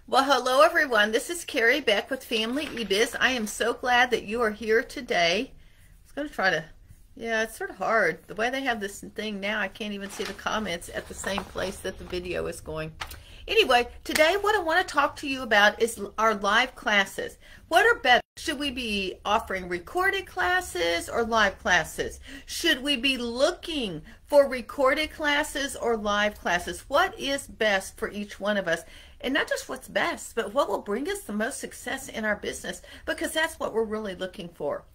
Well, hello everyone. This is Carrie Beck with Family eBiz. I am so glad that you are here today. I was going to try to, yeah, it's sort of hard. The way they have this thing now, I can't even see the comments at the same place that the video is going. Anyway, today what I want to talk to you about is our live classes. What are better? Should we be offering recorded classes or live classes? Should we be looking for recorded classes or live classes? What is best for each one of us? And not just what's best, but what will bring us the most success in our business, because that's what we're really looking for.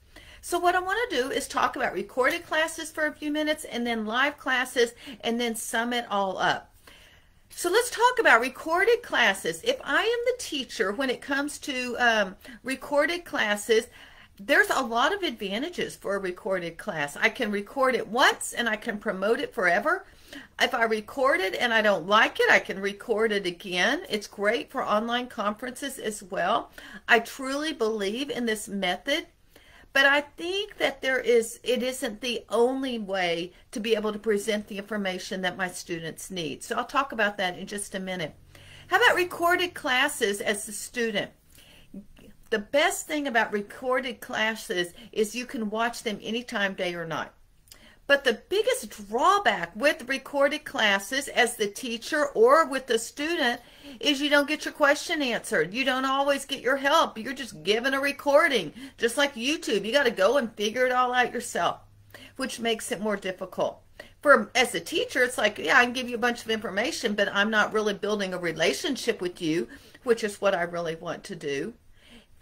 So what I want to do is talk about recorded classes for a few minutes and then live classes and then sum it all up. So let's talk about recorded classes. If I am the teacher when it comes to recorded classes, there's a lot of advantages for a recorded class. I can record it once and I can promote it forever. If I record it and I don't like it, I can record it again. It's great for online conferences as well. I truly believe in this method, but I think that it isn't the only way to be able to present the information that my students need. So I'll talk about that in just a minute. How about recorded classes as a student? The best thing about recorded classes is you can watch them anytime, day or night. But the biggest drawback with recorded classes as the teacher or with the student is you don't get your question answered. You don't always get your help. You're just given a recording, just like YouTube. You got to go and figure it all out yourself, which makes it more difficult. As a teacher, it's like, yeah, I can give you a bunch of information, but I'm not really building a relationship with you, which is what I really want to do.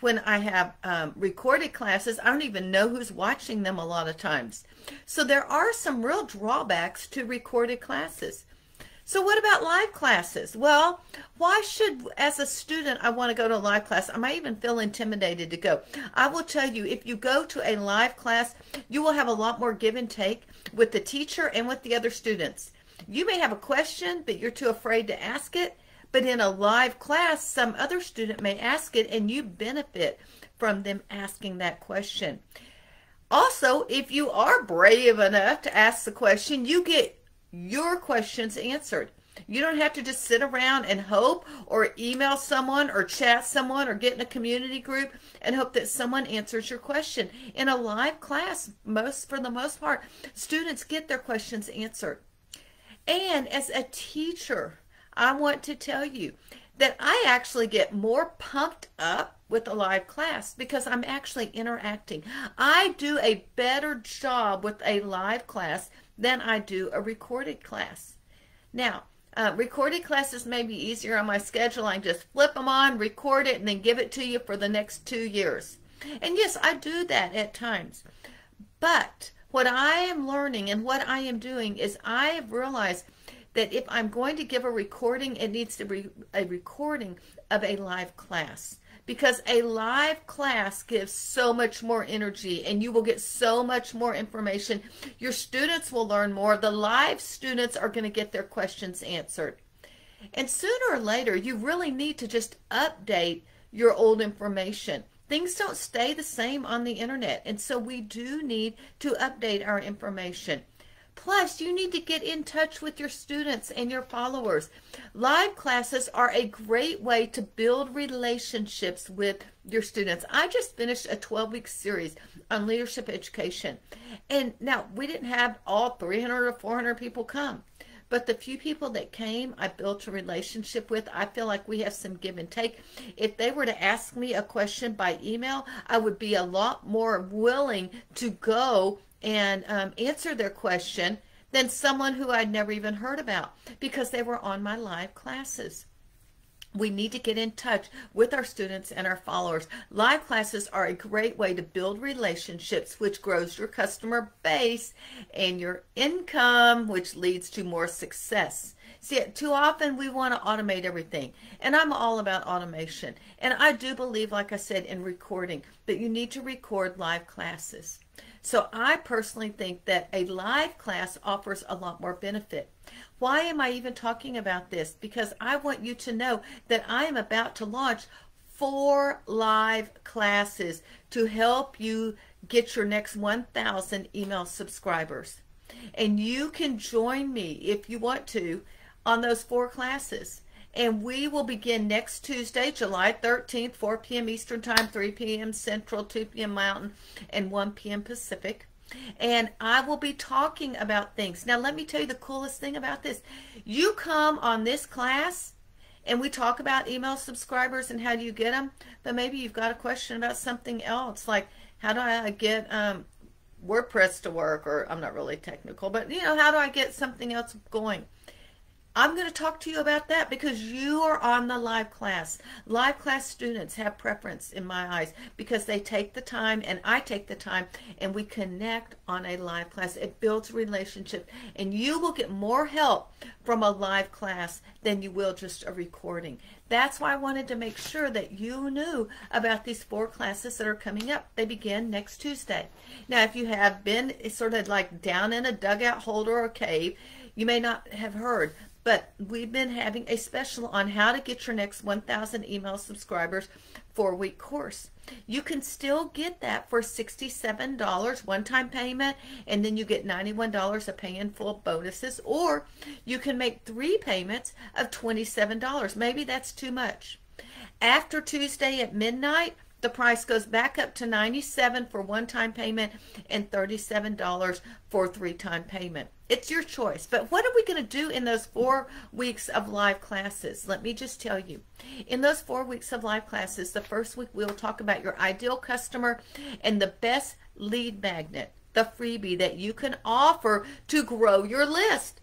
When I have recorded classes, I don't even know who's watching them a lot of times. So there are some real drawbacks to recorded classes. So what about live classes? Well, why should, as a student, I want to go to a live class? I might even feel intimidated to go. I will tell you, if you go to a live class, you will have a lot more give and take with the teacher and with the other students. You may have a question, but you're too afraid to ask it. But in a live class, some other student may ask it and you benefit from them asking that question. Also, if you are brave enough to ask the question, you get your questions answered. You don't have to just sit around and hope or email someone or chat someone or get in a community group and hope that someone answers your question. In a live class, for the most part, students get their questions answered. And as a teacher, I want to tell you that I actually get more pumped up with a live class because I'm actually interacting. I do a better job with a live class than I do a recorded class. Now, recorded classes may be easier on my schedule. I can just flip them on, record it, and then give it to you for the next 2 years. And yes, I do that at times. But what I am learning and what I am doing is I have realized that if I'm going to give a recording, it needs to be a recording of a live class, because a live class gives so much more energy and you will get so much more information. Your students will learn more. The live students are going to get their questions answered. And sooner or later, you really need to just update your old information. Things don't stay the same on the internet, and so we do need to update our information. Plus, you need to get in touch with your students and your followers. Live classes are a great way to build relationships with your students. I just finished a 12-week series on leadership education. And now, we didn't have all 300 or 400 people come. But the few people that came, I built a relationship with. I feel like we have some give and take. If they were to ask me a question by email, I would be a lot more willing to go and answer their question than someone who I'd never even heard about because they were on my live classes. We need to get in touch with our students and our followers. Live classes are a great way to build relationships, which grows your customer base and your income, which leads to more success. See, too often we want to automate everything, and I'm all about automation. And I do believe, like I said, in recording, that you need to record live classes. So I personally think that a live class offers a lot more benefit. Why am I even talking about this? Because I want you to know that I am about to launch 4 live classes to help you get your next 1,000 email subscribers. And you can join me if you want to on those 4 classes. And we will begin next Tuesday, July 13th, 4 p.m. Eastern Time, 3 p.m. Central, 2 p.m. Mountain, and 1 p.m. Pacific. And I will be talking about things. Now, let me tell you the coolest thing about this. You come on this class, and we talk about email subscribers and how do you get them. But maybe you've got a question about something else, like how do I get WordPress to work? Or I'm not really technical, but how do I get something else going? I'm going to talk to you about that because you are on the live class. Live class students have preference in my eyes because they take the time and I take the time and we connect on a live class. It builds relationships and you will get more help from a live class than you will just a recording. That's why I wanted to make sure that you knew about these 4 classes that are coming up. They begin next Tuesday. Now, if you have been sort of like down in a dugout hole or a cave, you may not have heard. But we've been having a special on how to get your next 1,000 email subscribers 4-week course. You can still get that for $67 one-time payment, and then you get $91 of pay in full bonuses, or you can make 3 payments of $27. Maybe that's too much. After Tuesday at midnight, the price goes back up to $97 for one-time payment and $37 for 3-time payment. It's your choice. But what are we going to do in those 4 weeks of live classes? Let me just tell you. In those 4 weeks of live classes, the first week we'll talk about your ideal customer and the best lead magnet, the freebie that you can offer to grow your list.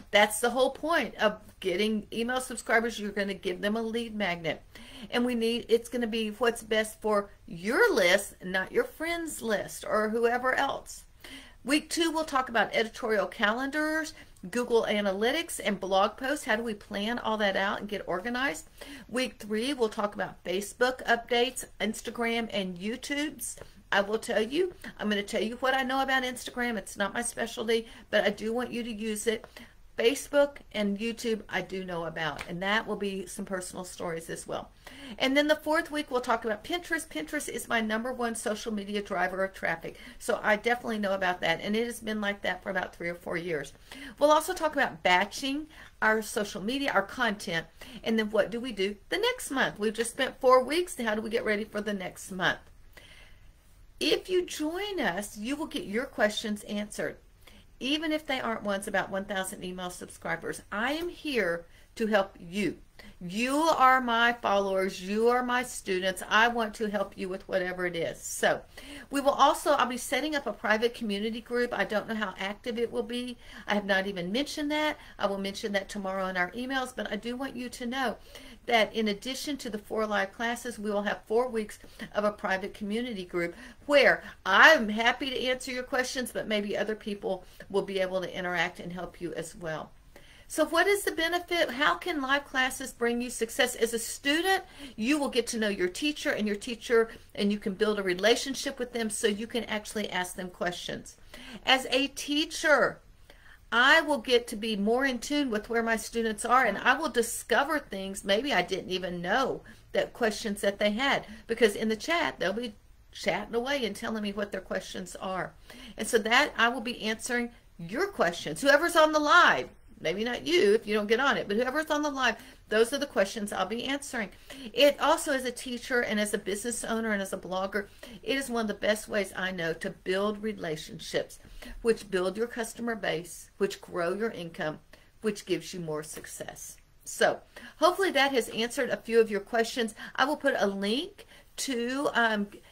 That's the whole point of getting email subscribers. You're going to give them a lead magnet. And it's going to be what's best for your list, not your friend's list or whoever else. Week 2, we'll talk about editorial calendars, Google Analytics, and blog posts. How do we plan all that out and get organized? Week 3, we'll talk about Facebook updates, Instagram, and YouTube's. I will tell you, I'm going to tell you what I know about Instagram. It's not my specialty, but I do want you to use it. Facebook and YouTube I do know about, and that will be some personal stories as well. And then the 4th week we'll talk about Pinterest. Pinterest is my #1 social media driver of traffic, so I definitely know about that, and it has been like that for about 3 or 4 years. We'll also talk about batching our social media, our content, and then what do we do the next month? We've just spent 4 weeks. How do we get ready for the next month? If you join us, you will get your questions answered. Even if they aren't ones about 1,000 email subscribers, I am here to help you. You are my followers. You are my students. I want to help you with whatever it is. So I'll be setting up a private community group. I don't know how active it will be. I have not even mentioned that. I will mention that tomorrow in our emails, but I do want you to know that in addition to the 4 live classes, we will have 4 weeks of a private community group where I'm happy to answer your questions, but maybe other people will be able to interact and help you as well. So what is the benefit? How can live classes bring you success? As a student, you will get to know your teacher, and you can build a relationship with them so you can actually ask them questions. As a teacher, I will get to be more in tune with where my students are, and I will discover things maybe I didn't even know, that questions that they had, because in the chat they'll be chatting away and telling me what their questions are. And so that I will be answering your questions. Whoever's on the live, maybe not you if you don't get on it, but whoever's on the live, those are the questions I'll be answering. It also, as a teacher and as a business owner and as a blogger, it is one of the best ways I know to build relationships, which build your customer base, which grow your income, which gives you more success. So hopefully that has answered a few of your questions. I will put a link to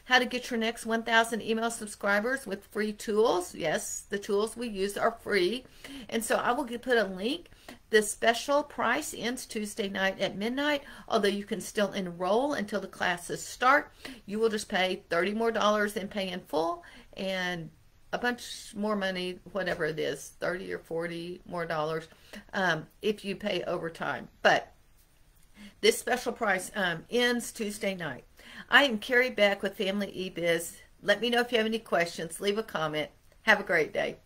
how to get your next 1,000 email subscribers with free tools. Yes, the tools we use are free. And so I will put a link. The special price ends Tuesday night at midnight, although you can still enroll until the classes start. You will just pay $30 more in pay in full and a bunch more money, whatever it is, 30 or 40 more dollars if you pay overtime. But this special price ends Tuesday night. I am Carrie Beck with Family eBiz. Let me know if you have any questions. Leave a comment. Have a great day.